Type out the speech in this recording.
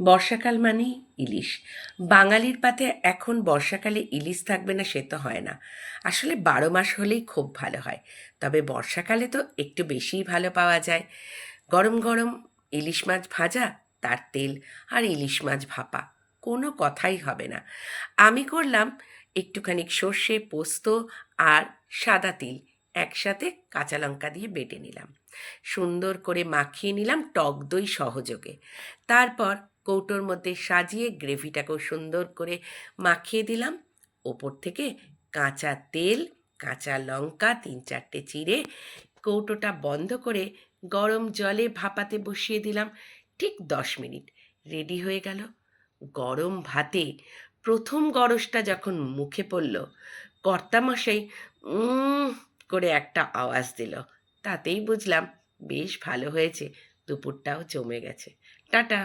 বর্ষাকাল মানেই ইলিশ। বাঙালির পাতে এখন বর্ষাকালে ইলিশ থাকবে না সে তো হয় না। আসলে 12 মাস হলেই খুব ভালো হয়। তবে বর্ষাকালে তো একটু বেশিই ভালো পাওয়া যায়। গরম গরম ইলিশ মাছ ভাজা, তার তেল, আর ইলিশ মাছ ভাপা, কোনো কথাই হবে না। আমি করলাম একটুখানি সর্ষে, পোস্ত আর সাদা তিল একসাথে কাঁচা লঙ্কা দিয়ে বেটে নিলাম। সুন্দর করে মাখিয়ে নিলাম টক দই সহযোগে। তারপর কৌটোর মধ্যে সাজিয়ে গ্রেভিটাকেও সুন্দর করে মাখিয়ে দিলাম। ওপর থেকে কাঁচা তেল, কাঁচা লঙ্কা 3-4টে চিড়ে কৌটোটা বন্ধ করে গরম জলে ভাপাতে বসিয়ে দিলাম। ঠিক 10 মিনিট রেডি হয়ে গেল। গরম ভাতে প্রথম গরজটা যখন মুখে পড়ল, কর্তামশাই করে একটা আওয়াজ দিল। তাতেই বুঝলাম বেশ ভালো হয়েছে, দুপুরটাও জমে গেছে। টাটা।